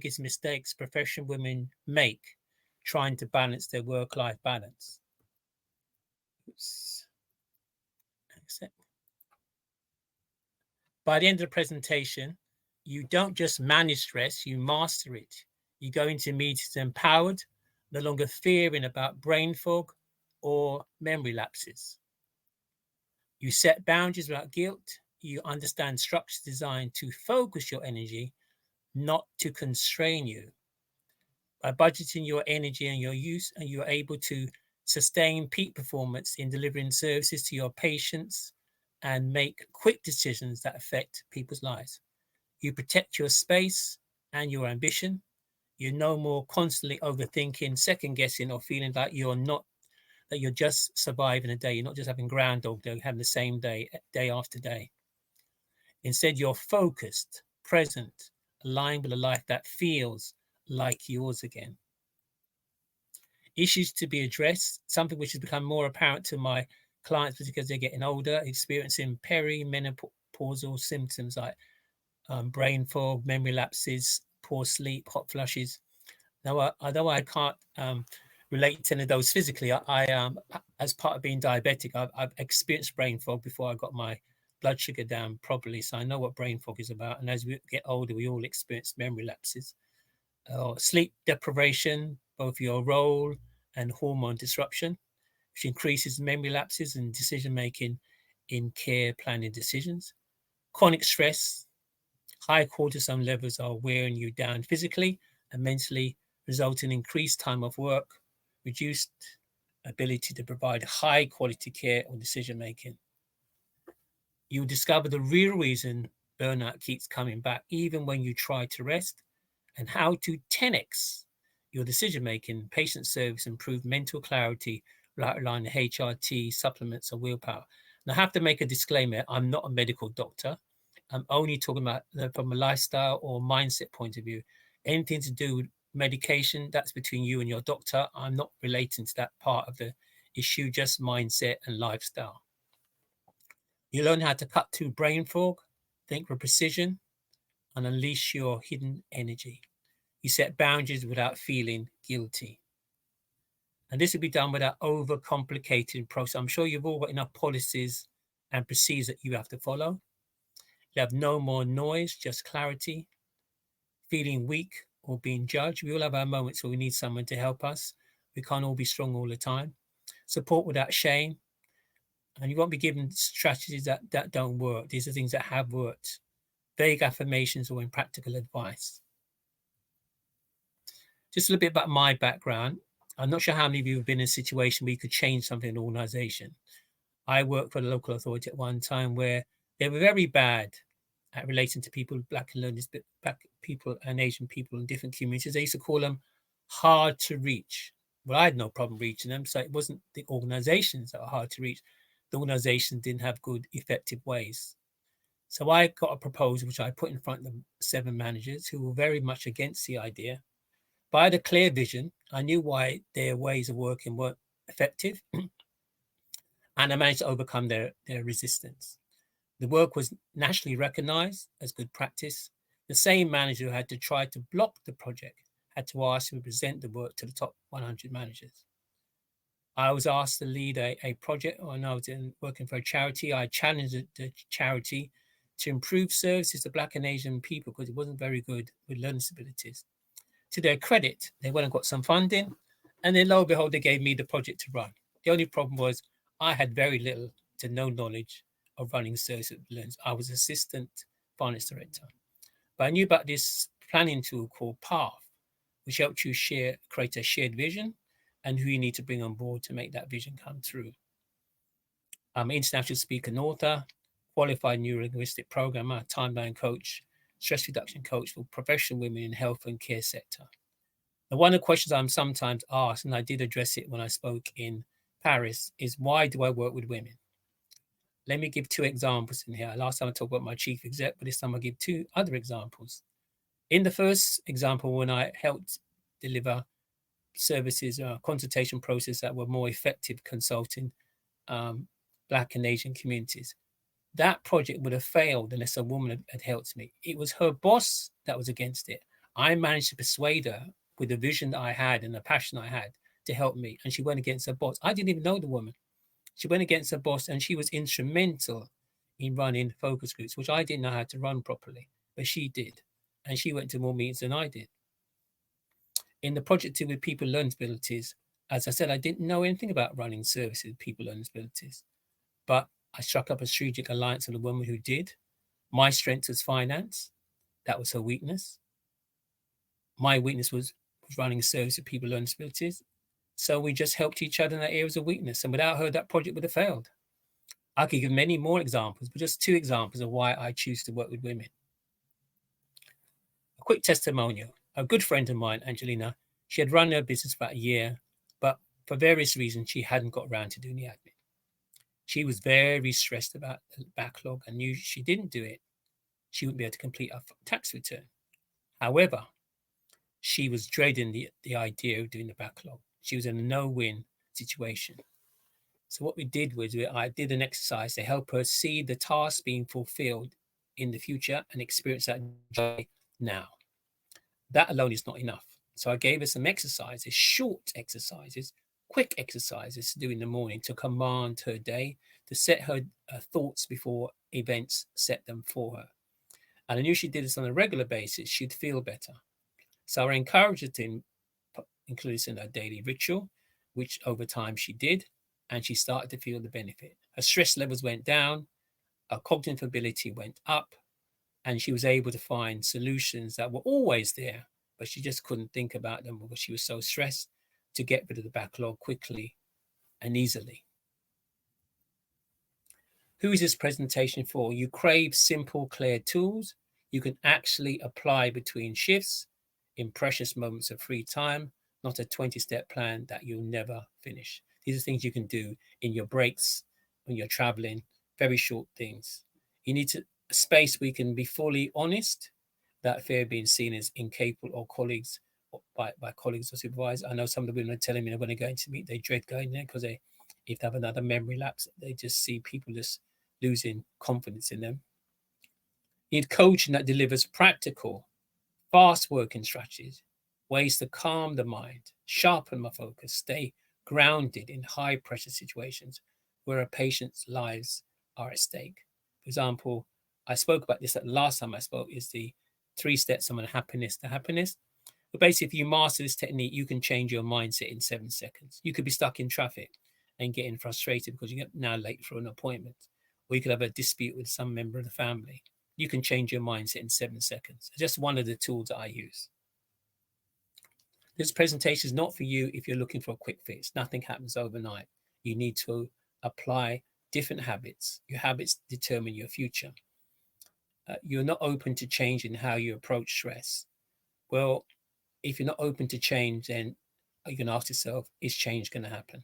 biggest mistakes professional women make trying to balance their work-life balance. Oops. Accept. By the end of the presentation, you don't just manage stress, you master it. You go into meetings empowered, no longer fearing about brain fog or memory lapses. You set boundaries without guilt. You understand structures designed to focus your energy, not to constrain you. By budgeting your energy and your use, and you're able to sustain peak performance in delivering services to your patients and make quick decisions that affect people's lives. You protect your space and your ambition. You're no more constantly overthinking, second guessing, or feeling like you're just surviving a day. You're not just having Groundhog Day, having the same day, day after day. Instead, you're focused, present, aligned with a life that feels like yours again. Issues to be addressed, something which has become more apparent to my clients because they're getting older, experiencing perimenopausal symptoms like brain fog, memory lapses, poor sleep, hot flushes. Now, although I can't relate to any of those physically, as part of being diabetic, I've experienced brain fog before I got my blood sugar down properly. So I know what brain fog is about. And as we get older, we all experience memory lapses. Sleep deprivation, both your role and hormone disruption, which increases memory lapses and decision making in care planning decisions. Chronic stress, high cortisol levels are wearing you down physically and mentally, resulting in increased time off work, reduced ability to provide high quality care or decision making. You'll discover the real reason burnout keeps coming back, even when you try to rest, and how to 10x your decision making, patient service, improve mental clarity, relying on HRT, supplements, or willpower. And I have to make a disclaimer, I'm not a medical doctor. I'm only talking about from a lifestyle or mindset point of view. Anything to do with medication, that's between you and your doctor. I'm not relating to that part of the issue, just mindset and lifestyle. You learn how to cut through brain fog, think with precision, and unleash your hidden energy. You set boundaries without feeling guilty. And this will be done without overcomplicated process. I'm sure you've all got enough policies and procedures that you have to follow. You have no more noise, just clarity. Feeling weak or being judged. We all have our moments where we need someone to help us. We can't all be strong all the time. Support without shame. And you won't be given strategies that don't work. These are things that have worked. Vague affirmations or impractical advice. Just a little bit about my background. I'm not sure how many of you have been in a situation where you could change something in an organization. I worked for the local authority at one time where they were very bad at relating to people, black and learners, black people and Asian people in different communities. They used to call them hard to reach. Well, I had no problem reaching them. So it wasn't the organizations that were hard to reach. The organizations didn't have good, effective ways. So I got a proposal, which I put in front of the 7 managers who were very much against the idea. But I had a clear vision. I knew why their ways of working weren't effective. And I managed to overcome their resistance. The work was nationally recognized as good practice. The same manager who had to try to block the project had to ask to present the work to the top 100 managers. I was asked to lead a project when I was working for a charity. I challenged the charity to improve services to Black and Asian people because it wasn't very good with learning disabilities. To their credit, they went and got some funding, and then lo and behold, they gave me the project to run. The only problem was I had very little to no knowledge of running services with learners. I was assistant finance director. But I knew about this planning tool called Path, which helped you create a shared vision and who you need to bring on board to make that vision come through. I'm an international speaker and author, qualified neurolinguistic programmer, timeline coach, stress reduction coach for professional women in health and care sector. Now, one of the questions I'm sometimes asked, and I did address it when I spoke in Paris, is why do I work with women? Let me give 2 examples in here. Last time I talked about my chief exec, but this time I'll give 2 other examples. In the first example, when I helped deliver services, consultation process that were more effective consulting Black and Asian communities, that project would have failed unless a woman had helped me. It was her boss that was against it. I managed to persuade her with the vision that I had and the passion I had to help me. And she went against her boss. I didn't even know the woman. She went against her boss and she was instrumental in running focus groups, which I didn't know how to run properly, but she did. And she went to more meetings than I did. In the project team with people with learning disabilities, as I said, I didn't know anything about running services with people with learning disabilities, but I struck up a strategic alliance with a woman who did. My strength was finance. That was her weakness. My weakness was running a service with people with learning disabilities. So we just helped each other in that areas of weakness. And without her, that project would have failed. I could give many more examples, but just 2 examples of why I choose to work with women. A quick testimonial. A good friend of mine, Angelina, she had run her business for about a year, but for various reasons, she hadn't got around to doing the admin. She was very stressed about the backlog and knew she didn't do it, she wouldn't be able to complete her tax return. However, she was dreading the idea of doing the backlog. She was in a no-win situation. So what we did was I did an exercise to help her see the task being fulfilled in the future and experience that joy now. That alone is not enough. So I gave her some exercises, short exercises, quick exercises to do in the morning to command her day, to set her thoughts before events set them for her. And I knew she did this on a regular basis, she'd feel better. So I encouraged her to include this in her daily ritual, which over time she did, and she started to feel the benefit. Her stress levels went down, her cognitive ability went up, and she was able to find solutions that were always there, but she just couldn't think about them because she was so stressed, to get rid of the backlog quickly and easily. Who is this presentation for? You crave simple, clear tools you can actually apply between shifts in precious moments of free time, not a 20-step plan that you'll never finish. These are things you can do in your breaks, when you're traveling, very short things. You need a space where you can be fully honest, that fear of being seen as incapable or colleagues, or by colleagues or supervisors. I know some of the women are telling me when they're going to meet, they dread going there because if they have another memory lapse, they just see people just losing confidence in them. You need coaching that delivers practical, fast working strategies, ways to calm the mind, sharpen my focus, stay grounded in high pressure situations where a patient's lives are at stake. For example, I spoke about this at the last time I spoke, is the 3 steps from happiness to happiness. But basically, if you master this technique, you can change your mindset in 7 seconds. You could be stuck in traffic and getting frustrated because you're now late for an appointment, or you could have a dispute with some member of the family. You can change your mindset in 7 seconds. It's just one of the tools that I use. This presentation is not for you if you're looking for a quick fix. Nothing happens overnight. You need to apply different habits. Your habits determine your future. You're not open to changing how you approach stress. Well, if you're not open to change, then you can ask yourself, is change going to happen?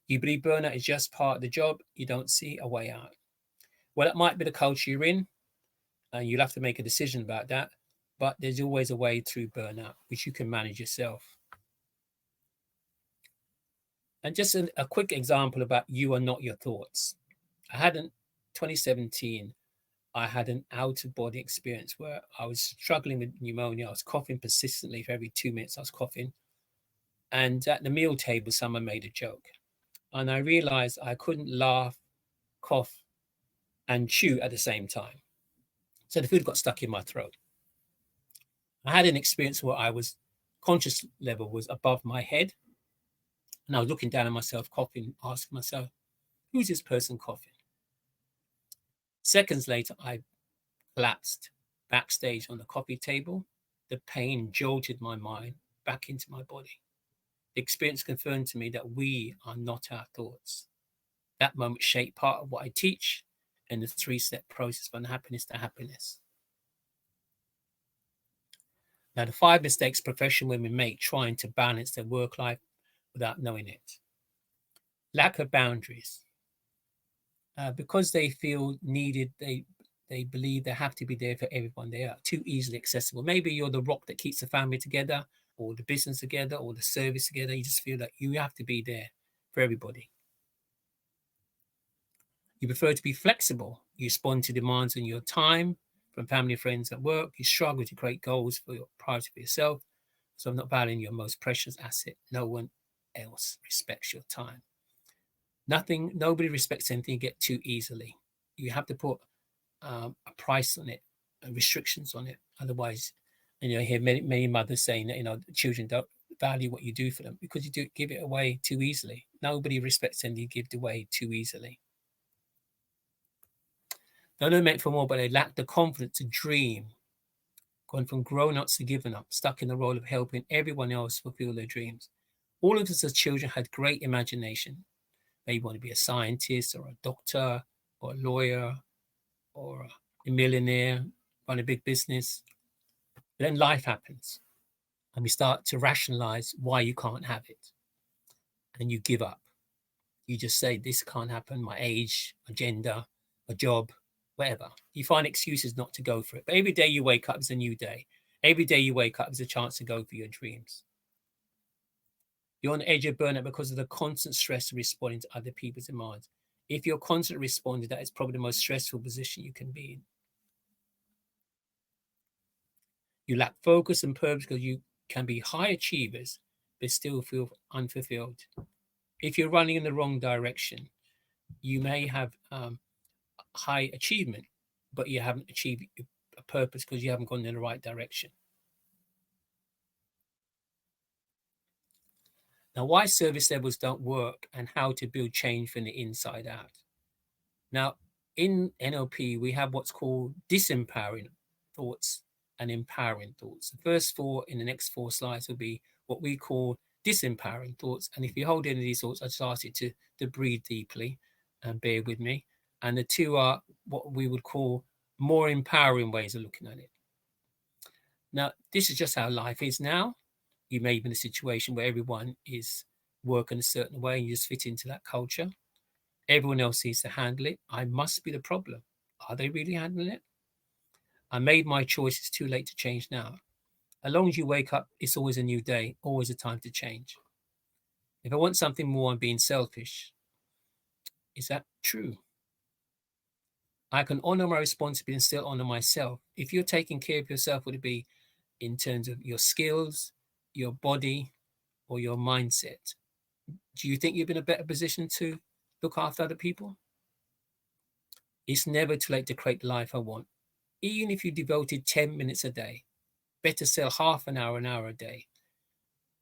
You believe burnout is just part of the job, you don't see a way out. Well, that might be the culture you're in, and you'll have to make a decision about that. But there's always a way through burnout, which you can manage yourself. And just a quick example about you are not your thoughts. I had in 2017, I had an out-of-body experience where I was struggling with pneumonia. I was coughing persistently. For every 2 minutes, I was coughing. And at the meal table, someone made a joke. And I realized I couldn't laugh, cough, and chew at the same time. So the food got stuck in my throat. I had an experience where conscious level was above my head. And I was looking down at myself, coughing, asking myself, who's this person coughing? Seconds later, I collapsed backstage on the coffee table. The pain jolted my mind back into my body. The experience confirmed to me that we are not our thoughts. That moment shaped part of what I teach in the 3-step process from happiness to happiness. Now, the 5 mistakes professional women make trying to balance their work life without knowing it. Lack of boundaries. Because they feel needed, they believe they have to be there for everyone. They are too easily accessible. Maybe you're the rock that keeps the family together, or the business together, or the service together. You just feel that you have to be there for everybody. You prefer to be flexible. You respond to demands on your time, from family, friends, at work. You struggle to create goals for your priority for yourself. So I'm not valuing your most precious asset. No one else respects your time. Nobody respects anything you get too easily. You have to put a price on it and restrictions on it. Otherwise, I hear many mothers saying that, children don't value what you do for them because you do give it away too easily. Nobody respects anything you give away too easily. They're not meant for more, but they lack the confidence to dream. Gone from grown-ups to given up, stuck in the role of helping everyone else fulfill their dreams. All of us as children had great imagination. Maybe you want to be a scientist or a doctor or a lawyer or a millionaire, run a big business. But then life happens and we start to rationalize why you can't have it. And you give up. You just say, this can't happen, my age, my gender, my job, whatever. You find excuses not to go for it. But every day you wake up is a new day. Every day you wake up is a chance to go for your dreams. You're on the edge of burnout because of the constant stress of responding to other people's demands. If you're constantly responding, that is probably the most stressful position you can be in. You lack focus and purpose because you can be high achievers, but still feel unfulfilled. If you're running in the wrong direction, you may have high achievement, but you haven't achieved a purpose because you haven't gone in the right direction. Now, why service levels don't work and how to build change from the inside out. Now, in NLP, we have what's called disempowering thoughts and empowering thoughts. The first four in the next 4 slides will be what we call disempowering thoughts. And if you hold any of these thoughts, I just ask you to breathe deeply and bear with me. And the 2 are what we would call more empowering ways of looking at it. Now, this is just how life is now. You may be in a situation where everyone is working a certain way and you just fit into that culture. Everyone else needs to handle it. I must be the problem. Are they really handling it? I made my choice. It's too late to change now. As long as you wake up, it's always a new day, always a time to change. If I want something more, I'm being selfish. Is that true? I can honor my responsibility and still honor myself. If you're taking care of yourself, would it be in terms of your skills, your body, or your mindset? Do you think you're in a better position to look after other people? It's never too late to create the life I want. Even if you devoted 10 minutes a day, better still half an hour a day,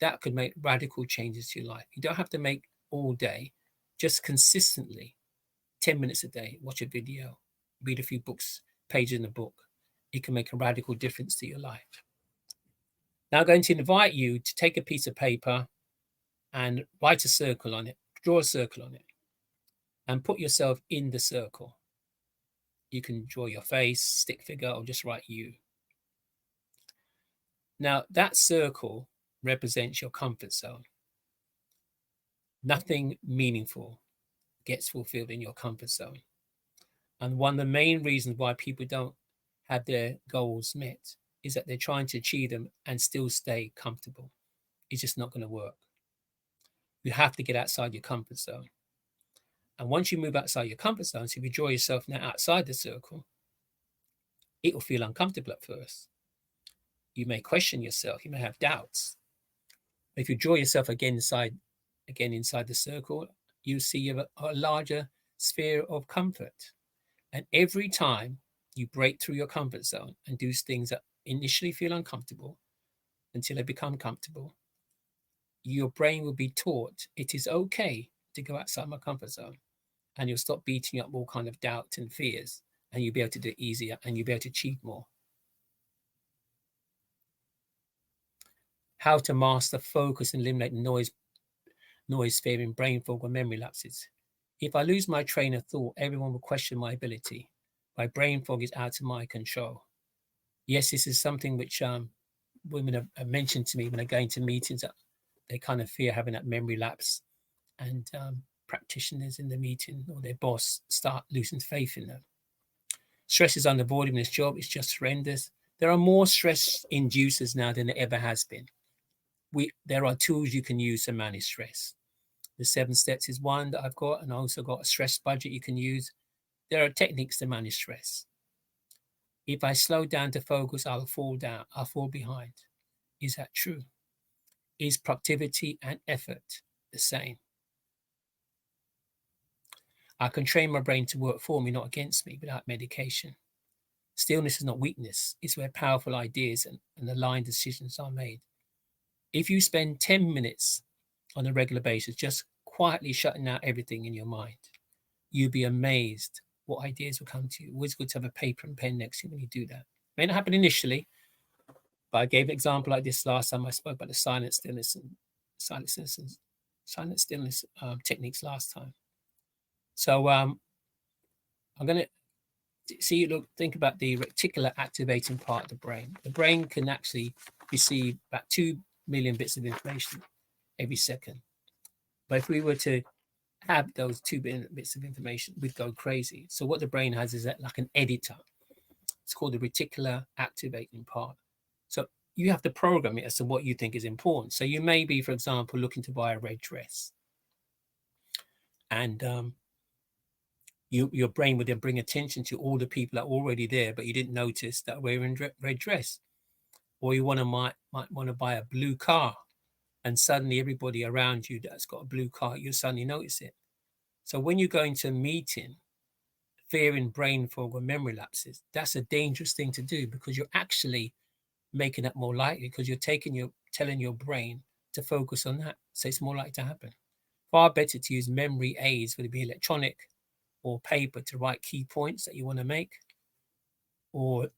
that could make radical changes to your life. You don't have to make all day, just consistently, 10 minutes a day, watch a video, read a few books, pages in a book. It can make a radical difference to your life. Now I'm going to invite you to take a piece of paper and write a circle on it, draw a circle on it, and put yourself in the circle. You can draw your face, stick figure, or just write you. Now, that circle represents your comfort zone. Nothing meaningful gets fulfilled in your comfort zone. And one of the main reasons why people don't have their goals met is that they're trying to achieve them and still stay comfortable. It's just not going to work. You have to get outside your comfort zone. And once you move outside your comfort zone, so if you draw yourself now outside the circle, it will feel uncomfortable at first. You may question yourself. You may have doubts. If you draw yourself again inside the circle, you see a larger sphere of comfort. And every time you break through your comfort zone and do things that initially feel uncomfortable until they become comfortable, your brain will be taught it is okay to go outside my comfort zone. And you'll stop beating up all kind of doubts and fears, and you'll be able to do it easier and you'll be able to achieve more. How to master focus and eliminate noise, fear, and brain fog or memory lapses. If I lose my train of thought, everyone will question my ability. My brain fog is out of my control. Yes, this is something which women have mentioned to me when they're going to meetings. That they kind of fear having that memory lapse, and practitioners in the meeting or their boss start losing faith in them. Stress is unavoidable in this job. It's just horrendous. There are more stress inducers now than there ever has been. There are tools you can use to manage stress. The 7 steps is one that I've got, and I also got a stress budget you can use. There are techniques to manage stress. If I slow down to focus, I'll fall down, I'll fall behind. Is that true? Is productivity and effort the same? I can train my brain to work for me, not against me, without medication. Stillness is not weakness, it's where powerful ideas and aligned decisions are made. If you spend 10 minutes on a regular basis just quietly shutting out everything in your mind, you'll be amazed what ideas will come to you. Always good to have a paper and pen next to you when you do that. May not happen initially, but I gave an example like this last time I spoke about the silent stillness and silent stillness techniques last time. So I'm going to think about the reticular activating part of the brain. The brain can actually receive about 2 million bits of information every second. But if we were to have those 2 billion bits of information, we'd go crazy. So what the brain has is like an editor. It's called the reticular activating part. So you have to program it as to what you think is important. So you may be, for example, looking to buy a red dress. And your brain would then bring attention to all the people that are already there, but you didn't notice that wearing red dress. Or you might want to buy a blue car, and suddenly everybody around you that's got a blue car, you suddenly notice it. So when you go into a meeting, fearing brain fog or memory lapses, that's a dangerous thing to do, because you're actually making that more likely, because you're telling your brain to focus on that. So it's more likely to happen. Far better to use memory aids, whether it be electronic or paper, to write key points that you want to make, or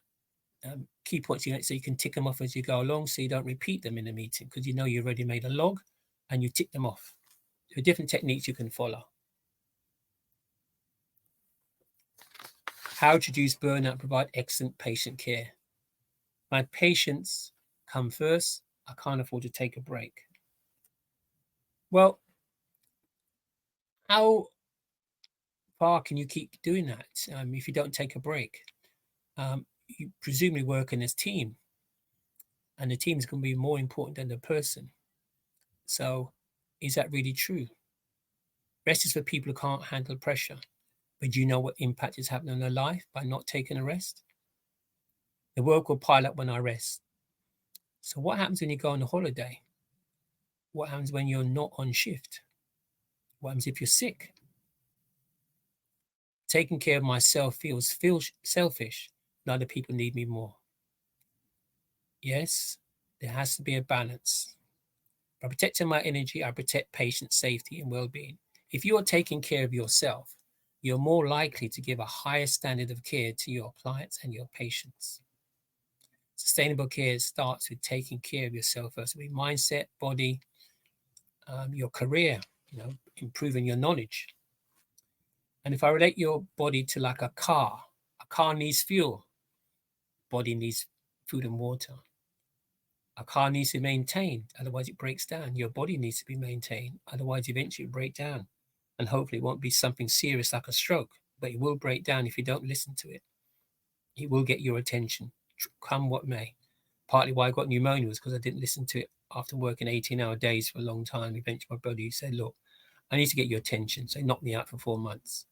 key points so you can tick them off as you go along, so you don't repeat them in a meeting, because you already made a log and you tick them off. There are different techniques you can follow. How to reduce burnout, provide excellent patient care. My patients come first. I can't afford to take a break. Well, how far can you keep doing that if you don't take a break? You presumably work in a team, and the team is going to be more important than the person. So is that really true? Rest is for people who can't handle pressure. But do you know what impact is happening on their life by not taking a rest? The work will pile up when I rest. So what happens when you go on a holiday? What happens when you're not on shift? What happens if you're sick? Taking care of myself feels selfish, and other people need me more. Yes, there has to be a balance. By protecting my energy, I protect patient safety and well-being. If you are taking care of yourself, you're more likely to give a higher standard of care to your clients and your patients. Sustainable care starts with taking care of yourself first. With mindset, body, your career, improving your knowledge. And if I relate your body to like a car needs fuel, body needs food and water. A car needs to be maintained, otherwise it breaks down. Your body needs to be maintained, otherwise eventually it will break down. And hopefully it won't be something serious like a stroke, but it will break down if you don't listen to it. It will get your attention, come what may. Partly why I got pneumonia was because I didn't listen to it after working 18-hour days for a long time. Eventually my body said, look, I need to get your attention. So it knocked me out for 4 months.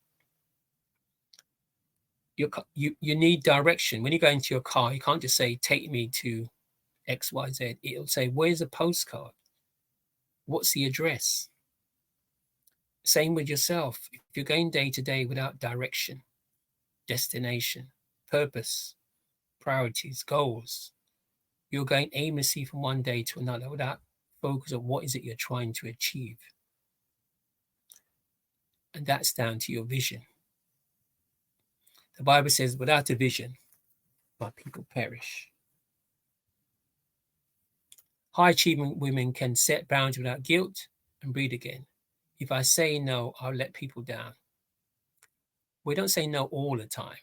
You need direction. When you go into your car, you can't just say, take me to XYZ. It'll say, where's the postcard? What's the address? Same with yourself. If you're going day to day without direction, destination, purpose, priorities, goals, you're going aimlessly from one day to another without focus on what is it you're trying to achieve. And that's down to your vision. The Bible says, without a vision, my people perish. High achieving women can set boundaries without guilt and breathe again. If I say no, I'll let people down. We don't say no all the time,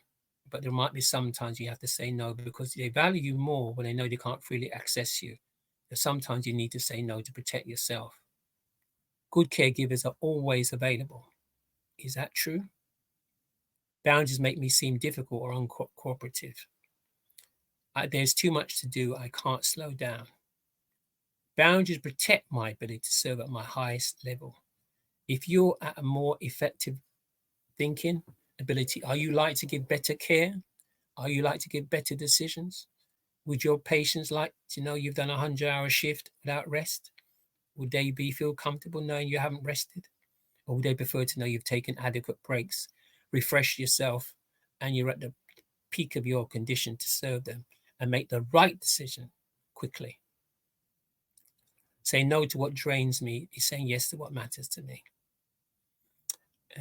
but there might be some times you have to say no because they value you more when they know they can't freely access you. But sometimes you need to say no to protect yourself. Good caregivers are always available. Is that true? Boundaries make me seem difficult or uncooperative. There's too much to do. I can't slow down. Boundaries protect my ability to serve at my highest level. If you're at a more effective thinking ability, are you likely to give better care? Are you like to give better decisions? Would your patients like to know you've done a 100-hour shift without rest? Would they feel comfortable knowing you haven't rested? Or would they prefer to know you've taken adequate breaks, refreshed yourself, and you're at the peak of your condition to serve them and make the right decision quickly? Say no to what drains me is saying yes to what matters to me.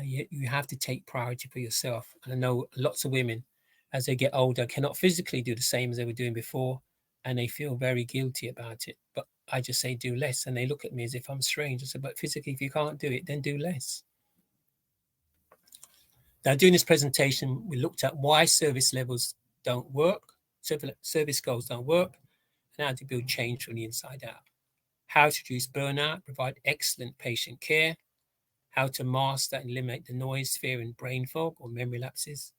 You have to take priority for yourself. And I know lots of women, as they get older, cannot physically do the same as they were doing before, and they feel very guilty about it. But I just say do less, and they look at me as if I'm strange. I said, but physically, if you can't do it, then do less. Now, doing this presentation, we looked at why service levels don't work, service goals don't work, and how to build change from the inside out. How to reduce burnout, provide excellent patient care, how to master and eliminate the noise, fear, and brain fog or memory lapses,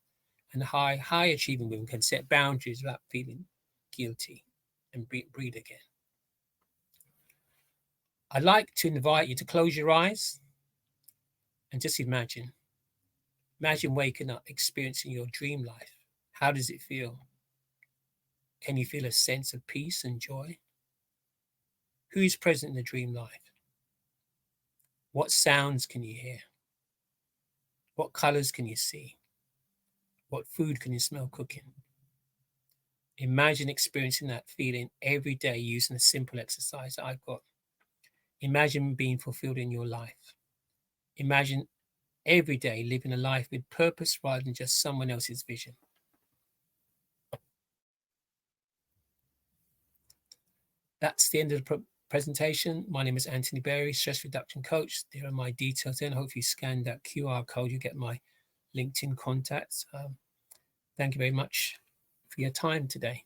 and high achieving women can set boundaries without feeling guilty and breathe again. I'd like to invite you to close your eyes and just imagine waking up, experiencing your dream life. How does it feel? Can you feel a sense of peace and joy? Who is present in the dream life? What sounds can you hear? What colors can you see? What food can you smell cooking? Imagine experiencing that feeling every day using a simple exercise that I've got. Imagine being fulfilled in your life. Imagine every day living a life with purpose rather than just someone else's vision. That's the end of the presentation. My name is Anthony Berry, stress reduction coach. There are my details there. Hopefully you scan that QR code, you get my LinkedIn contacts. Thank you very much for your time today.